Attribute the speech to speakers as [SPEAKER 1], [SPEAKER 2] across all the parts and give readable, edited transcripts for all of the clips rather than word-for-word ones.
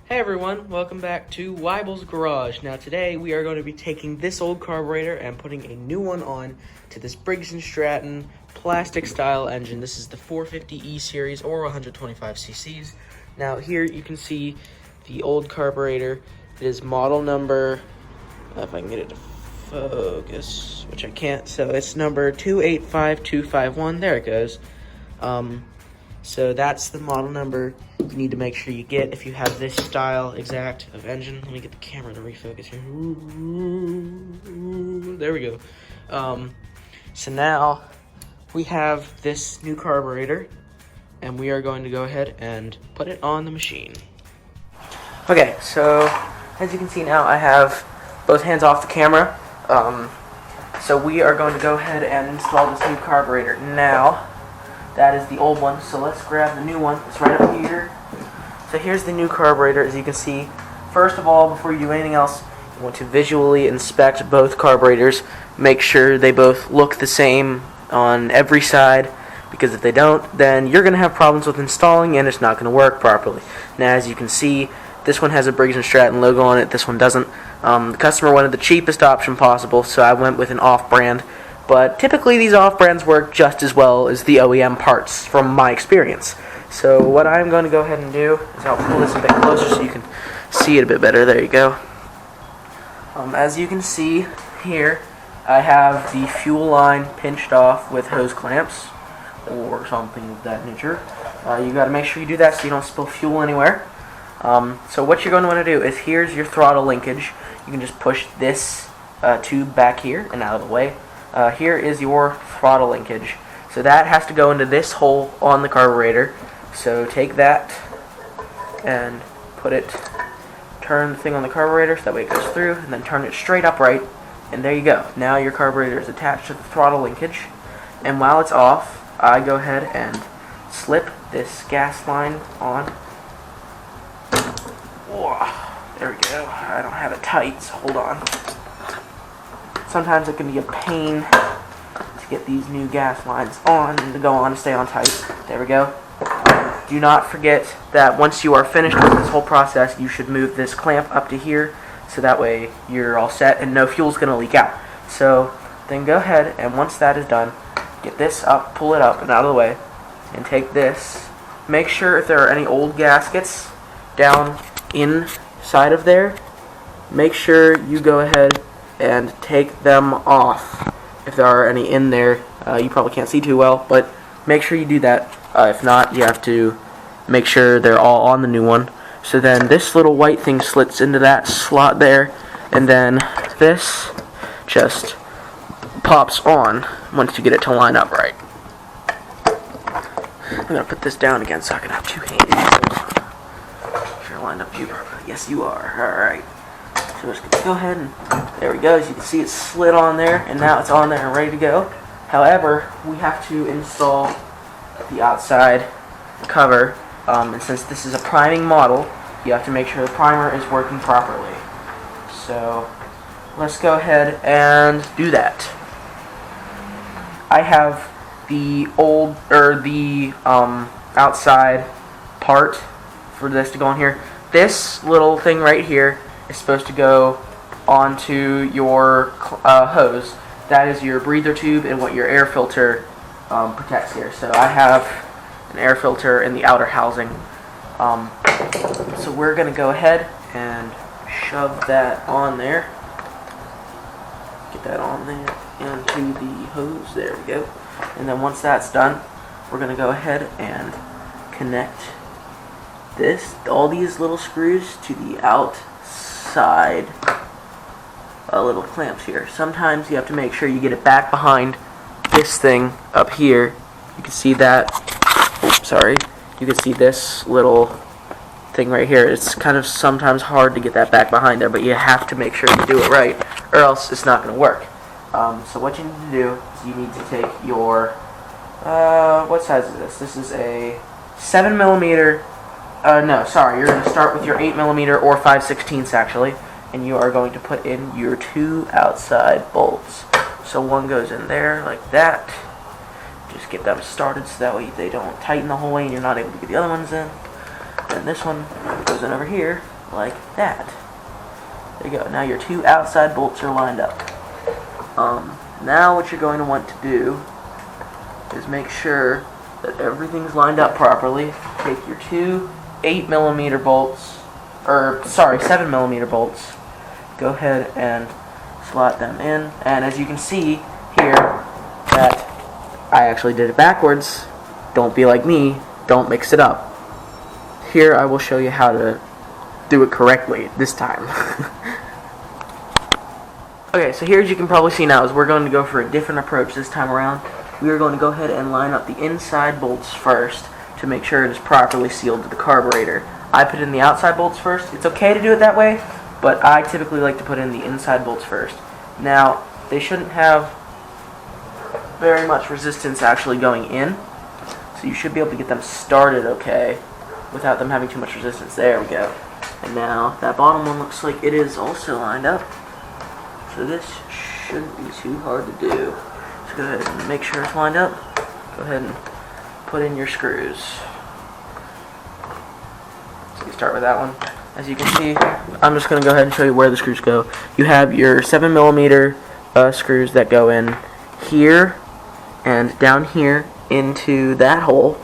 [SPEAKER 1] Hey everyone, welcome back to Wible's Garage. Now today we are going to be taking this old carburetor and putting a new one on to this Briggs & Stratton plastic style engine. This is the 450E series or 125 cc's. Now here you can see the old carburetor. It is model number, if I can get it to focus, which I can't, so it's number 285251. There it goes. So that's the model number you need to make sure you get if you have this style exact of engine. Let me get the camera to refocus here. There we go. So now we have this new carburetor, and we are going to go ahead and put it on the machine. Okay, so as you can see now, I have both hands off the camera. So we are going to go ahead and install this new carburetor. Now, that is the old one, so let's grab the new one. It's right up here. So here's the new carburetor, as you can see. First of all, before you do anything else, you want to visually inspect both carburetors. Make sure they both look the same on every side, because if they don't, then you're going to have problems with installing and it's not going to work properly. Now, as you can see, this one has a Briggs & Stratton logo on it, this one doesn't. The customer wanted the cheapest option possible, so I went with an off-brand. But typically these off-brands work just as well as the OEM parts from my experience. So what I'm going to go ahead and do is I'll pull this a bit closer so you can see it a bit better. There you go. As you can see here, I have the fuel line pinched off with hose clamps or something of that nature. You got to make sure you do that so you don't spill fuel anywhere. So what you're going to want to do is, here's your throttle linkage. You can just push this tube back here and out of the way. Here is your throttle linkage. So that has to go into this hole on the carburetor. So take that and turn the thing on the carburetor so that way it goes through, and then turn it straight upright, and there you go. Now your carburetor is attached to the throttle linkage, and while it's off, I go ahead and slip this gas line on. Whoa, there we go. I don't have it tight, so hold on. Sometimes it can be a pain to get these new gas lines on and to go on and stay on tight. There we go. Do not forget that once you are finished with this whole process, you should move this clamp up to here, so that way you're all set and no fuel's going to leak out. So then go ahead, and once that is done, get this up, pull it up and out of the way, and take this. Make sure if there are any old gaskets down inside of there, make sure you go ahead and take them off. If there are any in there, you probably can't see too well, but make sure you do that. If not, you have to make sure they're all on the new one. So then this little white thing slits into that slot there, and then this just pops on once you get it to line up right. I'm going to put this down again so I can have two hands. If you're lined up to you properly. Yes, you are. Alright. So we're just going to go ahead and there we go. As you can see, it's slid on there, and now it's on there and ready to go. However, we have to install the outside cover, and since this is a priming model, you have to make sure the primer is working properly. So let's go ahead and do that. I have the outside part for this to go on here. This little thing right here is supposed to go onto your hose. That is your breather tube and what your air filter protects here. So I have an air filter in the outer housing. So we're going to go ahead and shove that on there. Get that on there into the hose. There we go. And then once that's done, we're going to go ahead and connect all these little screws to the outside little clamps here. Sometimes you have to make sure you get it back behind this thing up here. You can see that. Oops, sorry. You can see this little thing right here. It's kind of sometimes hard to get that back behind there, but you have to make sure you do it right, or else it's not going to work. So what you need to do is you need to take your what size is this? This is a 7mm. No, sorry. You're going to start with your 8mm or 5/16 actually, and you are going to put in your two outside bolts. So one goes in there like that. Just get them started so that way they don't tighten the whole way and you're not able to get the other ones in. And this one goes in over here like that. There you go. Now your two outside bolts are lined up. Now what you're going to want to do is make sure that everything's lined up properly. Take your two 8mm bolts, or sorry, 7mm bolts. Go ahead and slot them in. And as you can see here, that I actually did it backwards. Don't be like me. Don't mix it up. Here I will show you how to do it correctly this time. Okay, so here as you can probably see now is we're going to go for a different approach this time around. We are going to go ahead and line up the inside bolts first to make sure it is properly sealed to the carburetor. I put in the outside bolts first. It's okay to do it that way, but I typically like to put in the inside bolts first. Now, they shouldn't have very much resistance actually going in, so you should be able to get them started okay without them having too much resistance. There we go. And now that bottom one looks like it is also lined up, so this shouldn't be too hard to do. So go ahead and make sure it's lined up. Go ahead and put in your screws. So you start with that one. As you can see, I'm just going to go ahead and show you where the screws go. You have your 7mm screws that go in here and down here into that hole,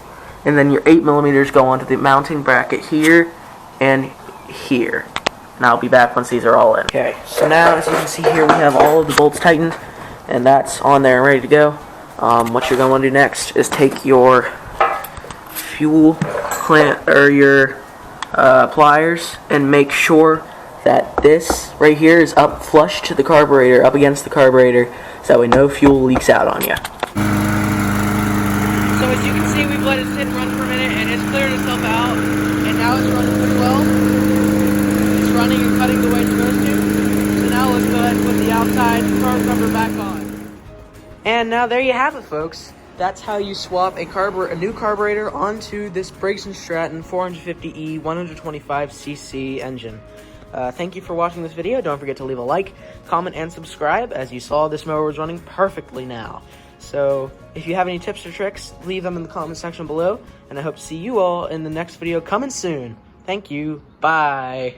[SPEAKER 1] and then your 8mm go onto the mounting bracket here and here. And I'll be back once these are all in. Okay, so now as you can see here, we have all of the bolts tightened, and that's on there and ready to go. What you're going to want to do next is take your fuel clamp or your pliers and make sure that this right here is up flush to the carburetor, up against the carburetor, so that way no fuel leaks out on you. So as you can see, we've let it sit and run for a minute, and it's cleared itself out, and now it's running pretty well. It's running and cutting the way it's supposed to. So now let's go ahead and put the outside carb cover back on. And now there you have it, folks. That's how you swap a new carburetor onto this Briggs & Stratton 450E 125cc engine. Thank you for watching this video. Don't forget to leave a like, comment, and subscribe. As you saw, this mower was running perfectly now. So if you have any tips or tricks, leave them in the comment section below. And I hope to see you all in the next video coming soon. Thank you. Bye.